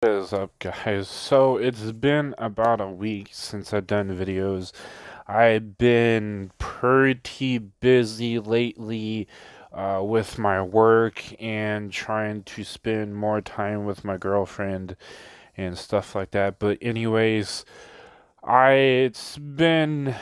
What is up, guys? So it's been about a week since I've done videos. I've been pretty busy lately with my work and trying to spend more time with my girlfriend and stuff like that. But anyways, it's been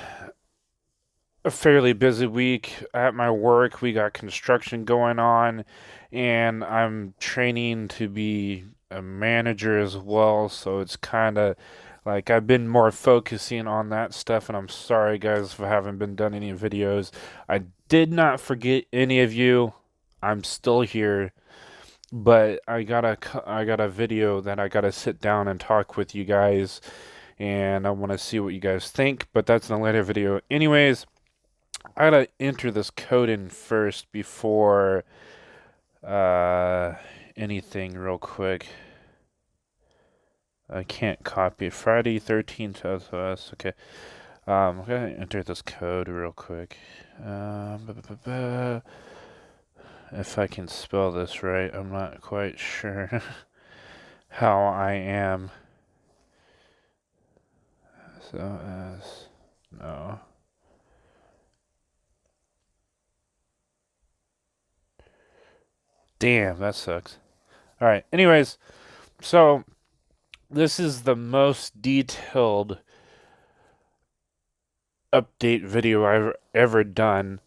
a fairly busy week at my work. We got construction going on, and I'm training to be a manager as well. So it's kind of like I've been more focusing on that stuff. And I'm sorry, guys, if I haven't been done any videos. I did not forget any of you. I'm still here, but I got a video that I gotta sit down and talk with you guys, and I want to see what you guys think. But that's in a later video, anyways. I gotta enter this code in first before uh anything real quick. I can't copy it. Friday 13th SOS. Okay. I'm gonna enter this code real quick. If I can spell this right, I'm not quite sure how I am. So as no. Damn, that sucks. All right. Anyways, so this is the most detailed update video I've ever done.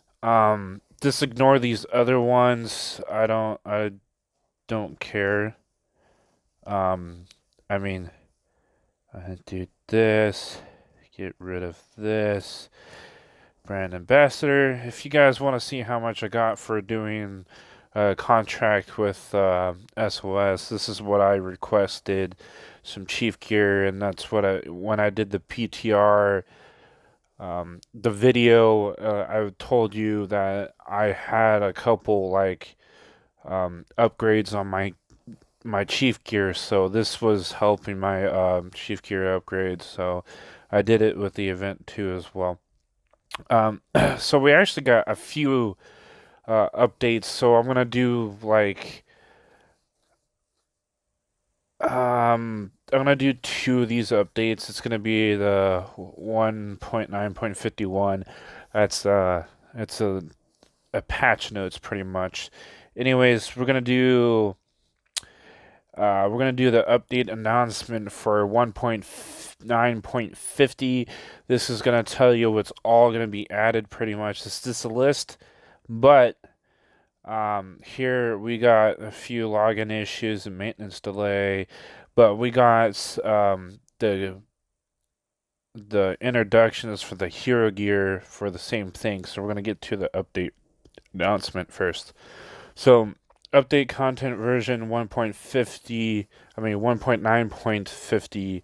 Just ignore these other ones. I don't care. Um, I mean, I do this, get rid of this. Brand ambassador. If you guys want to see how much I got for doing a contract with SOS, this is what I requested. Some Chief gear, and that's what when I did the PTR. The video, I told you that I had a couple like upgrades on my chief gear, so this was helping my chief gear upgrades. So I did it with the event too as well. So we actually got a few updates. So I'm gonna do like I'm gonna do two of these updates. It's gonna be the 1.9.51. That's it's a patch notes pretty much. Anyways, we're gonna do the update announcement for 1.9.50. This is gonna tell you what's all gonna be added pretty much. It's just a list, but here we got a few login issues and maintenance delay, but we got the introductions for the hero gear for the same thing. So we're gonna get to the update announcement first. So, update content version 1.50, I mean 1.9.50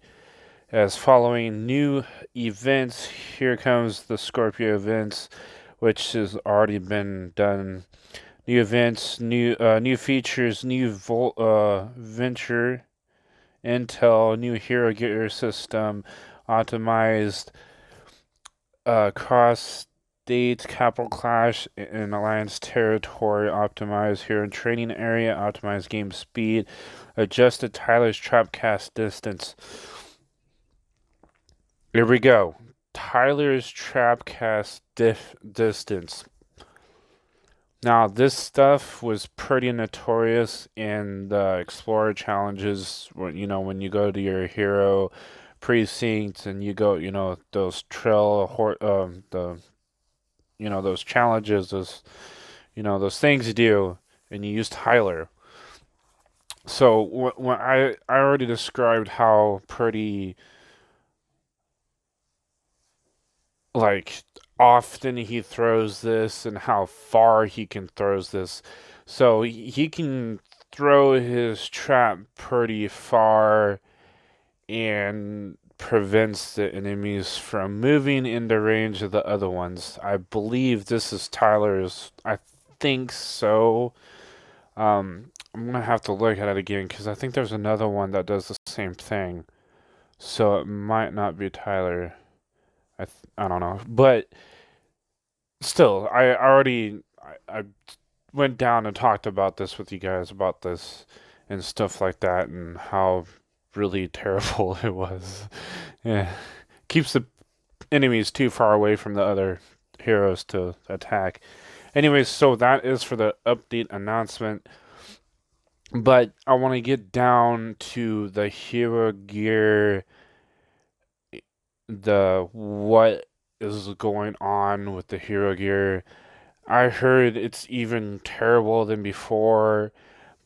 as following new events. Here comes the Scorpio events, which has already been done. New events, new features, new venture, intel, new hero gear system, optimized cross state capital clash in alliance territory, optimized hero training area, optimized game speed, adjusted Tyler's trap cast distance. Here we go. Tyler's trap cast distance. Now, this stuff was pretty notorious in the Explorer challenges. When you go to your hero precinct and you go, those those challenges, those things you do, and you use Tyler. So when I already described how pretty like often he throws this and how far he can throws this. So he can throw his trap pretty far and prevents the enemies from moving into range of the other ones. I believe this is Tyler's. I think so. I'm gonna have to look at it again because I think there's another one that does the same thing. So it might not be Tyler. I don't know, but still, I already I went down and talked about this with you guys about this and stuff like that and how really terrible it was. Yeah. Keeps the enemies too far away from the other heroes to attack. Anyways, so that is for the update announcement. But I want to get down to the hero gear, the what is going on with the hero gear. I heard it's even terrible than before,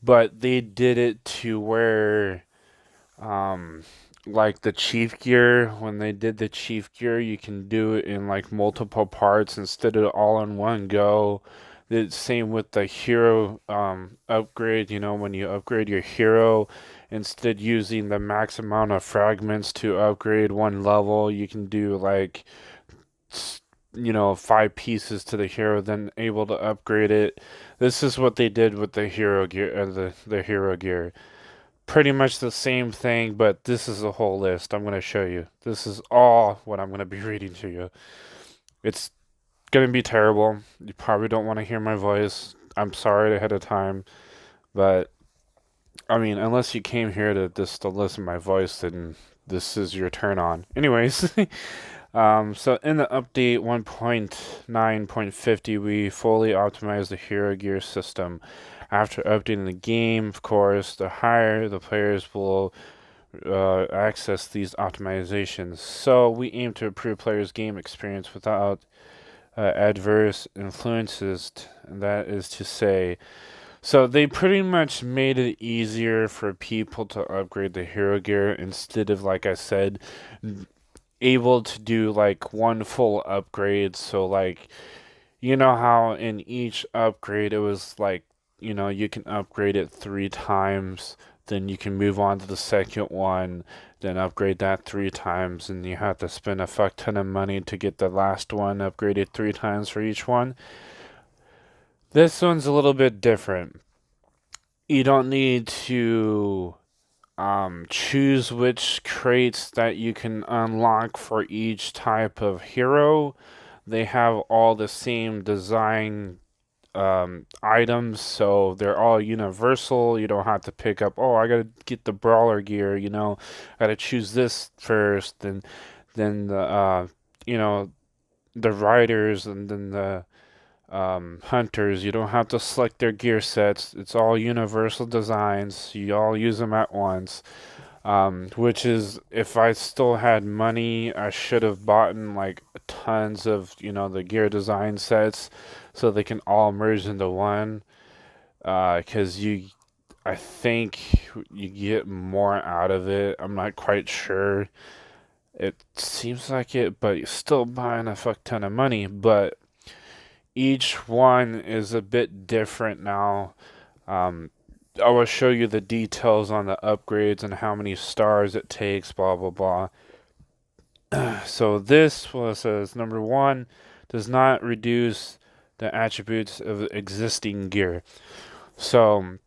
but they did it to where um like the chief gear, when they did the chief gear, you can do it in like multiple parts instead of all in one go. The same with the hero upgrade, when you upgrade your hero, instead using the max amount of fragments to upgrade one level, you can do like 5 pieces to the hero, then able to upgrade it. This is what they did with the hero gear, the hero gear. Pretty much the same thing, but this is a whole list I'm going to show you. This is all what I'm going to be reading to you. It's going to be terrible. You probably don't want to hear my voice. I'm sorry ahead of time, but I mean, unless you came here to listen to my voice, then this is your turn on. Anyways, so in the update 1.9.50, we fully optimized the hero gear system. After updating the game, of course, the higher the players will access these optimizations. So we aim to improve players' game experience without adverse influences. And that is to say, so they pretty much made it easier for people to upgrade the hero gear instead of, like I said, able to do like one full upgrade. So like, you know how in each upgrade it was like, you can upgrade it 3 times, then you can move on to the second one, then upgrade that 3 times, and you have to spend a fuck ton of money to get the last one upgraded 3 times for each one. This one's a little bit different. You don't need to choose which crates that you can unlock for each type of hero. They have all the same design items, so they're all universal. You don't have to pick up, oh, I gotta get the brawler gear, I gotta choose this first, then the you know the riders, and then the hunters. You don't have to select their gear sets. It's all universal designs. You all use them at once. Which is, if I still had money, I should have bought like tons of, the gear design sets so they can all merge into one. 'Cause I think you get more out of it. I'm not quite sure. It seems like it, but you're still buying a fuck ton of money. But each one is a bit different now. Um, I will show you the details on the upgrades and how many stars it takes, blah, blah, blah. So this says number one, does not reduce the attributes of existing gear. So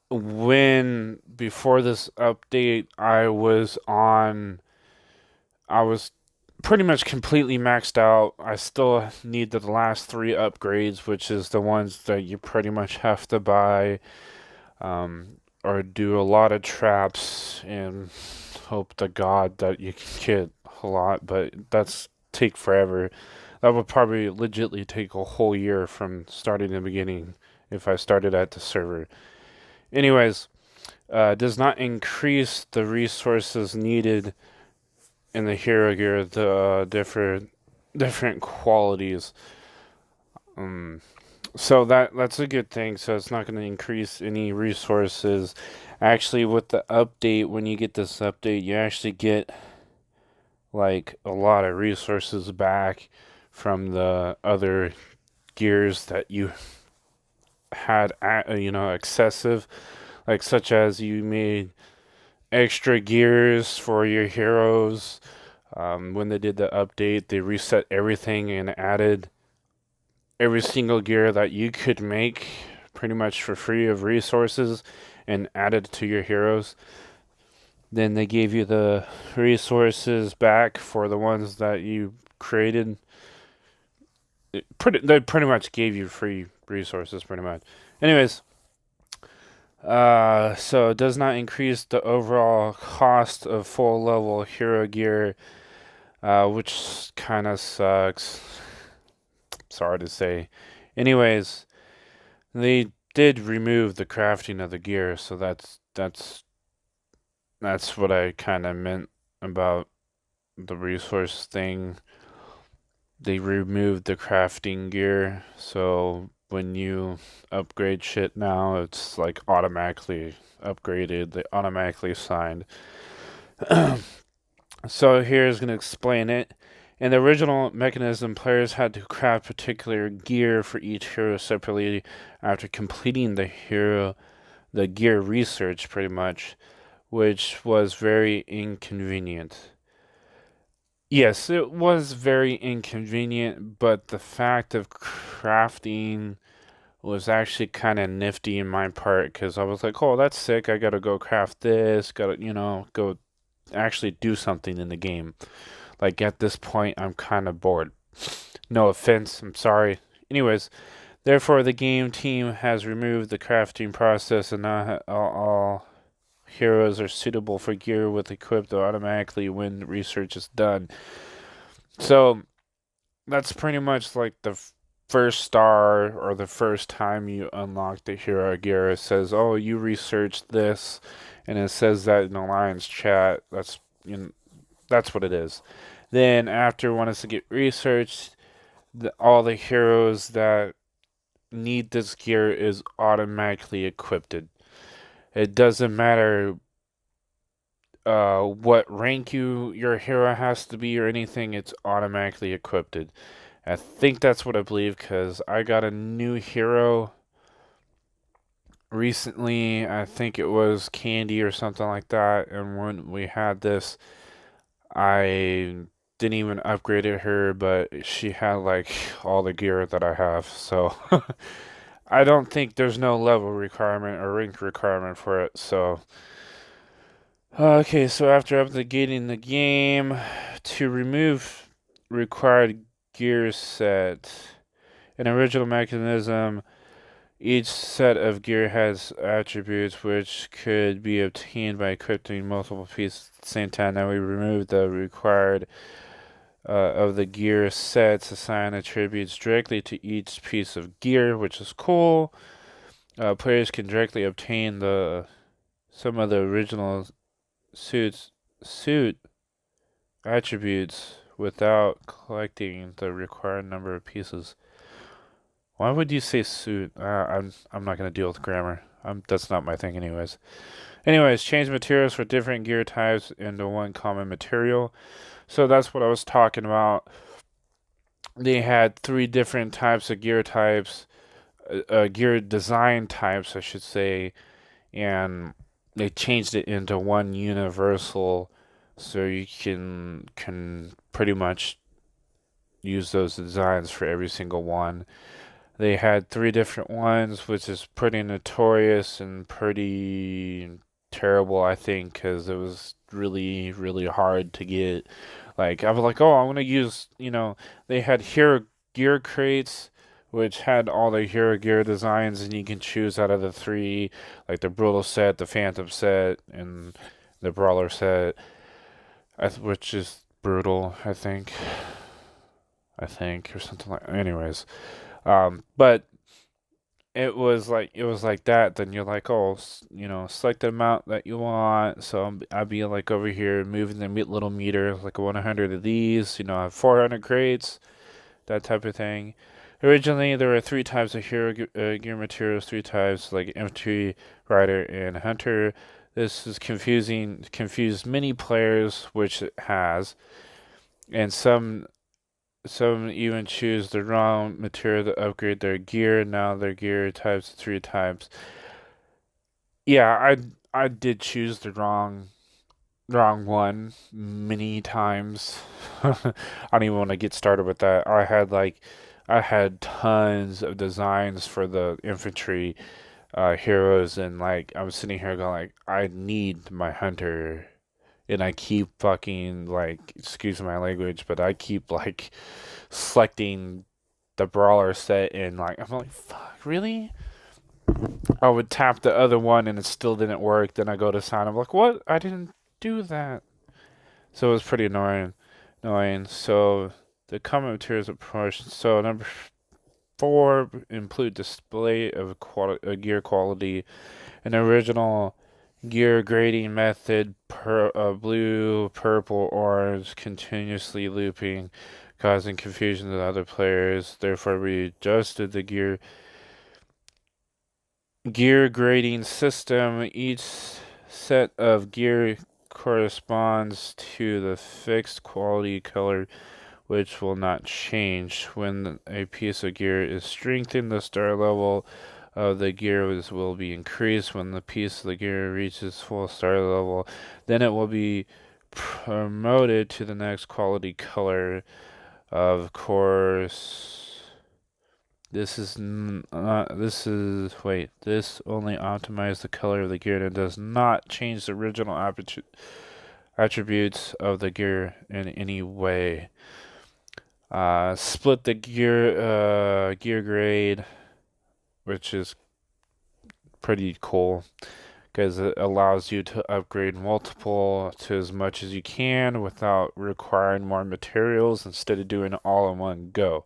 before this update, I was pretty much completely maxed out. I still need the last 3 upgrades, which is the ones that you pretty much have to buy, or do a lot of traps and hope to God that you can get a lot, but that's take forever. That would probably legitly take a whole year from starting the beginning if I started at the server. Anyways, does not increase the resources needed in the hero gear, the different qualities. So that's a good thing. So it's not going to increase any resources. Actually, with the update, when you get this update, you actually get like a lot of resources back from the other gears that you had, excessive, like such as you made extra gears for your heroes. When they did the update, they reset everything and added every single gear that you could make pretty much for free of resources and added to your heroes. Then they gave you the resources back for the ones that you created. They pretty much gave you free resources, pretty much. Anyways, So it does not increase the overall cost of full level hero gear, which kind of sucks. Sorry to say. Anyways, they did remove the crafting of the gear, so that's what I kind of meant about the resource thing. They removed the crafting gear, so when you upgrade shit now, it's like automatically upgraded, they automatically signed. So here's going to explain it. In the original mechanism, players had to craft particular gear for each hero separately after completing the gear research, pretty much, which was very inconvenient. Yes, it was very inconvenient, but the fact of crafting was actually kind of nifty in my part because I was like, oh, that's sick. I gotta go craft this, gotta, go actually do something in the game. Like at this point, I'm kind of bored. No offense, I'm sorry. Anyways, therefore, the game team has removed the crafting process, and now all heroes are suitable for gear with equipped automatically when research is done. So that's pretty much like the first star or the first time you unlock the hero gear. It says, "Oh, you researched this," and it says that in the Alliance chat. That's what it is. Then after once to get researched, all the heroes that need this gear is automatically equipped. It doesn't matter what rank your hero has to be or anything, it's automatically equipped. I think that's what I believe because I got a new hero recently. I think it was Candy or something like that. And when we had this, I didn't even upgrade her, but she had like all the gear that I have. So I don't think there's no level requirement or rank requirement for it. So okay, so after updating the game to remove required gear set, an original mechanism, each set of gear has attributes which could be obtained by equipping multiple pieces at the same time. Now we remove the required of the gear sets, assign attributes directly to each piece of gear, which is cool. Players can directly obtain some of the original suit attributes without collecting the required number of pieces. Why would you say suit? I'm not gonna deal with grammar. That's not my thing, anyways. Anyways, change materials for different gear types into one common material. So that's what I was talking about. They had three different types of gear types, gear design types, I should say, and they changed it into one universal, so you can pretty much use those designs for every single one. They had three different ones, which is pretty notorious and pretty terrible, I think, because it was really, really hard to get. Like, I was like, oh, I'm gonna use, they had hero gear crates, which had all the hero gear designs, and you can choose out of the three, like the Brutal set, the Phantom set, and the Brawler set, which is brutal, or something like. Anyways, but it was like that. Then you're like, oh, select the amount that you want. So I'd be like over here moving the little meter, like 100 of these. I have 400 crates, that type of thing. Originally, there were three types of hero gear materials, three types like infantry, rider, and hunter. This is confused many players, which it has, and some even choose the wrong material to upgrade their gear. Now their gear types three types. Yeah, I did choose the wrong one many times. I don't even want to get started with that. I had tons of designs for the infantry heroes, and like I was sitting here going like I need my hunter, and I keep fucking like, excuse my language, but I keep like selecting the brawler set, and like I'm like, fuck, really? I would tap the other one and it still didn't work. Then I go to sign. I'm like, what? I didn't do that. So it was pretty annoying. So the common materials approach. So number four, include display of gear quality. An original gear grading method, blue, purple, orange, continuously looping, causing confusion to other players. Therefore, we adjusted the gear grading system. Each set of gear corresponds to the fixed quality color, which will not change. When a piece of gear is strengthened, the star level of the gear will be increased. When the piece of the gear reaches full star level, then it will be promoted to the next quality color. Of course, this is not. This is wait. This only optimizes the color of the gear and does not change the original attributes of the gear in any way. Split the gear grade, which is pretty cool because it allows you to upgrade multiple to as much as you can without requiring more materials instead of doing it all in one go.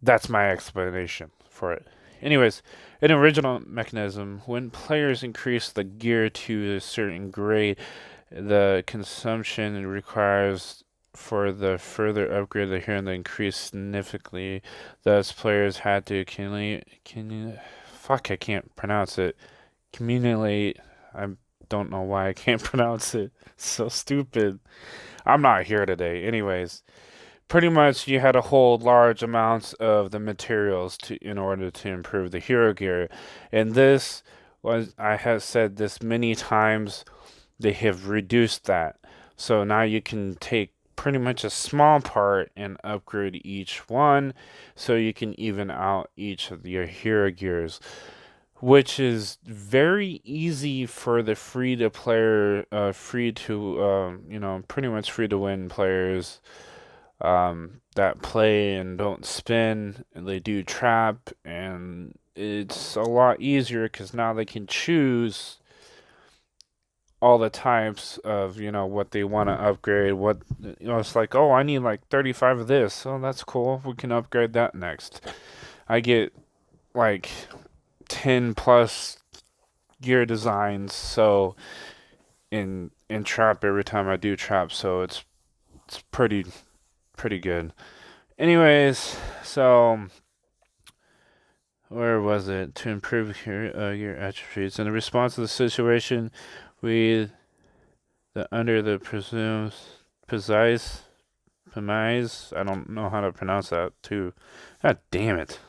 That's my explanation for it. Anyways, an original mechanism. When players increase the gear to a certain grade, the consumption requires for the further upgrade of the hero to increase significantly. Thus, players had to fuck, I can't pronounce it. Accumulate. I don't know why I can't pronounce it. It's so stupid. I'm not here today. Anyways, pretty much you had to hold large amounts of the materials to in order to improve the hero gear. And this was I have said this many times, they have reduced that. So now you can take pretty much a small part and upgrade each one so you can even out each of your hero gears, which is very easy for the pretty much free to win players that play and don't spin, and they do trap, and it's a lot easier because now they can choose all the types of what they want to upgrade. It's like, oh, I need like 35 of this. Oh, that's cool, we can upgrade that next. I get like 10 plus gear designs, so in trap every time I do trap, so it's pretty good. Anyways, so where was it? To improve your attributes. In the response to the situation, we under the precise I don't know how to pronounce that too. God damn it.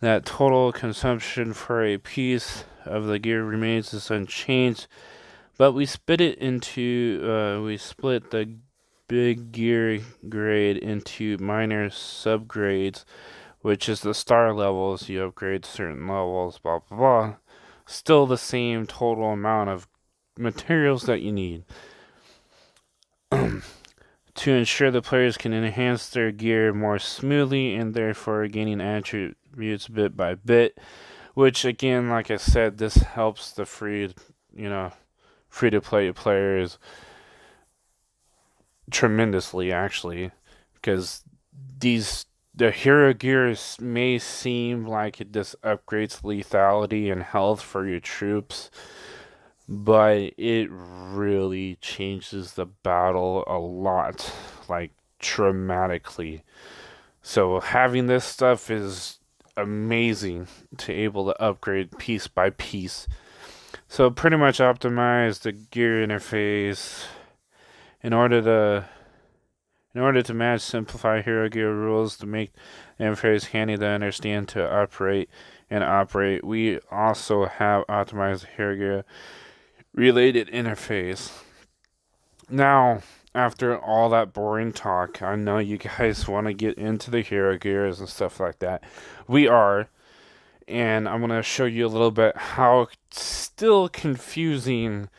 That total consumption for a piece of the gear remains unchanged, but we split the big gear grade into minor subgrades, which is the star levels. You upgrade certain levels, blah blah blah. Still the same total amount of materials that you need. To ensure the players can enhance their gear more smoothly and therefore gaining attributes bit by bit, which again, like I said, this helps the free to play players tremendously, actually, because the hero gears may seem like it just upgrades lethality and health for your troops, but it really changes the battle a lot, like dramatically. So having this stuff is amazing to able to upgrade piece by piece. So pretty much optimize the gear interface in order to match simplify hero gear rules to make the interface handy to understand to operate. We also have optimized the hero gear related interface. Now, after all that boring talk, I know you guys want to get into the hero gears and stuff like that. We are, and I'm going to show you a little bit how still confusing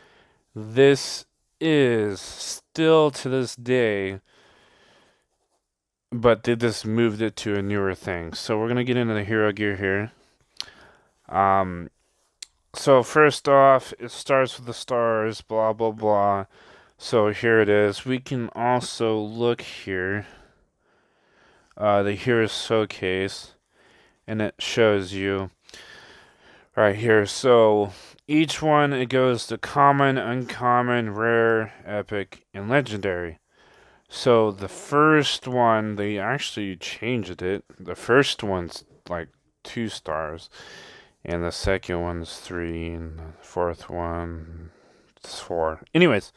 this is still to this day, but they just moved it to a newer thing. So we're going to get into the hero gear here. Um, so first off, it starts with the stars, blah blah blah. So here it is. We can also look here, the Hero Showcase, and it shows you right here. So each one it goes to common, uncommon, rare, epic, and legendary. So the first one, they actually changed it. The first one's like 2 stars, and the second one's 3, and the fourth one is 4. Anyways,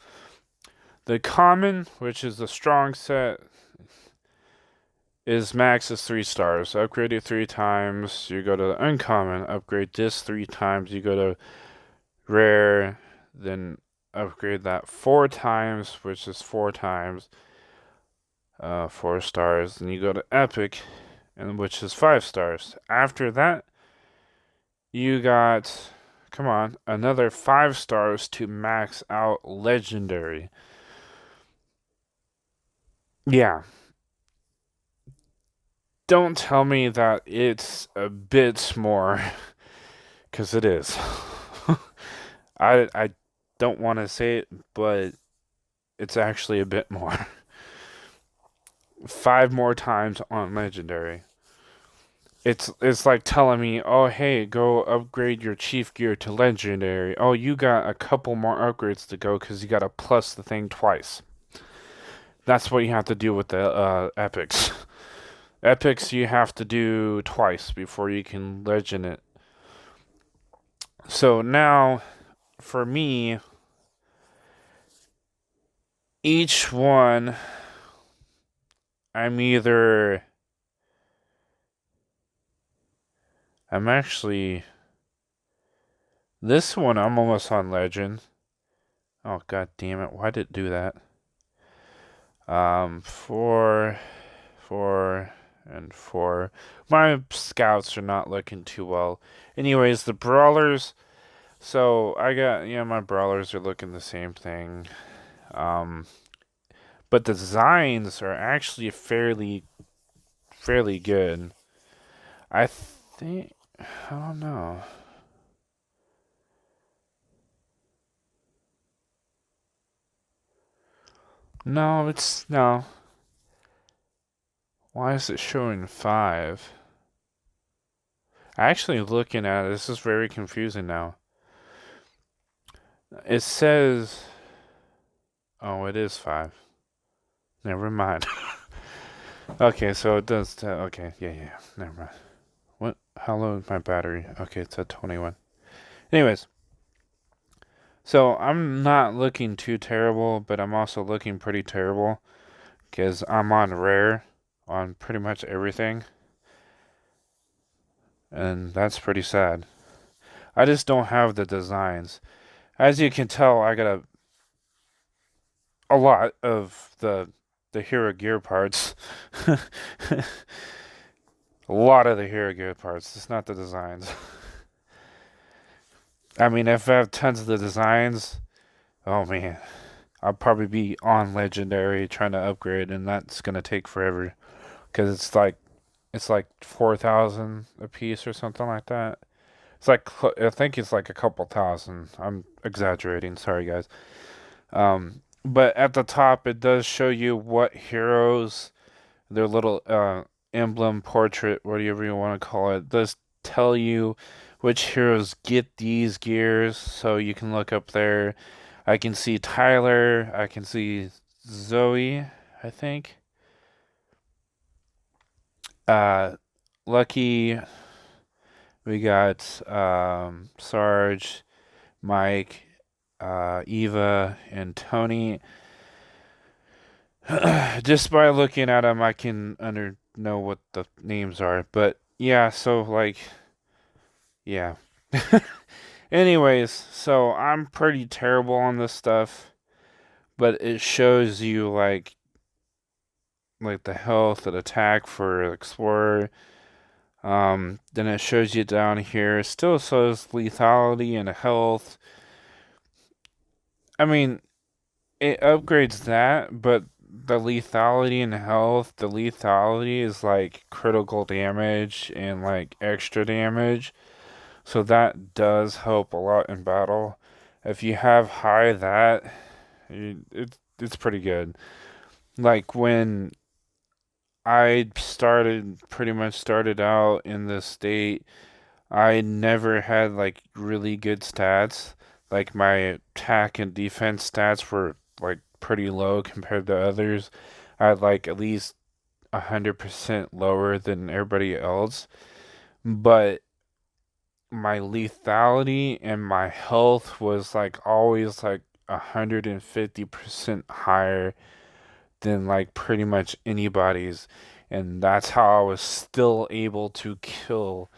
the common, which is the strong set, is max is 3 stars. Upgrade it 3 times, you go to the uncommon. Upgrade this 3 times, you go to rare. Then upgrade that 4 times, which is 4 times, 4 stars. Then you go to epic, and which is 5 stars. After that, you got, come on, another 5 stars to max out legendary. Yeah. Don't tell me that it's a bit more, because it is. I don't want to say it, but it's actually a bit more. 5 more times on legendary. It's like telling me, oh hey, go upgrade your chief gear to legendary. Oh, you got a couple more upgrades to go because you got to plus the thing twice. That's what you have to do with the epics. Epics you have to do twice before you can legend it. So now, for me, each one, I'm either. I'm actually. This one, I'm almost on legend. Oh, god damn it. Why did it do that? 4, 4, and 4. My scouts are not looking too well. Anyways, the brawlers. So I got, yeah, my brawlers are looking the same thing. Um, but the designs are actually fairly good. I think, I don't know. No, it's no. Why is it showing 5? Actually, looking at it, this is very confusing now. It says, oh, it is 5. Never mind. Okay, so it does. Okay, yeah. Never mind. What? How low is my battery? Okay, it's at 21. Anyways, so I'm not looking too terrible, but I'm also looking pretty terrible because I'm on rare on pretty much everything, and that's pretty sad. I just don't have the designs. As you can tell, I got a lot of the hero gear parts. A lot of the hero gear parts. It's not the designs. I mean, if I have tons of the designs, oh man, I'll probably be on legendary trying to upgrade, and that's gonna take forever because it's like 4,000 a piece or something like that. It's like I think it's like a couple thousand. I'm exaggerating. Sorry, guys. But at the top, it does show you what heroes, their little emblem portrait, whatever you want to call it, does tell you which heroes get these gears. So you can look up there. I can see Tyler. I can see Zoe, I think. Uh, Lucky. We got Sarge, Mike, Eva, and Tony. Just by looking at them, I can know what the names are. But yeah, so like, yeah. Anyways, so I'm pretty terrible on this stuff, but it shows you like the health and attack for Explorer. Then it shows you down here. It still shows lethality and health. I mean, it upgrades that, but the lethality and health, the lethality is like critical damage and like extra damage. So that does help a lot in battle. If you have high that, it's pretty good. Like when I pretty much started out in the state, I never had like really good stats. Like my attack and defense stats were like pretty low compared to others. I had like at least 100% lower than everybody else. But my lethality and my health was like always like 150% higher than like pretty much anybody's. And that's how I was still able to kill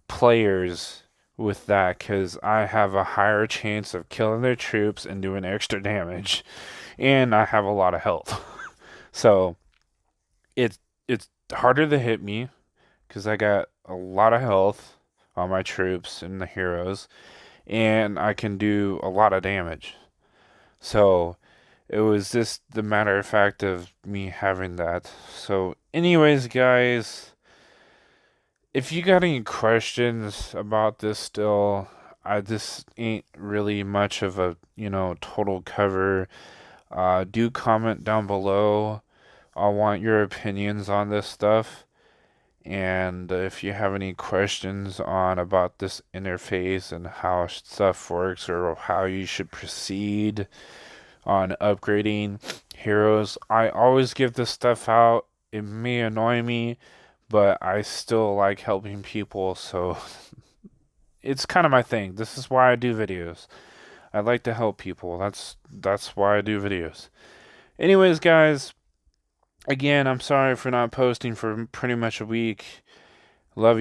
players with that because I have a higher chance of killing their troops and doing extra damage, and I have a lot of health. So it's it's harder to hit me because I got a lot of health on my troops and the heroes, and I can do a lot of damage. So it was just the matter of fact of me having that. So, anyways, guys, if you got any questions about this still, this ain't really much of a, total cover. Do comment down below. I want your opinions on this stuff. And if you have any questions on about this interface and how stuff works or how you should proceed on upgrading heroes, I always give this stuff out. It may annoy me, but I still like helping people, so it's kind of my thing. This is why I do videos. I like to help people. That's why I do videos. Anyways, guys, again, I'm sorry for not posting for pretty much a week.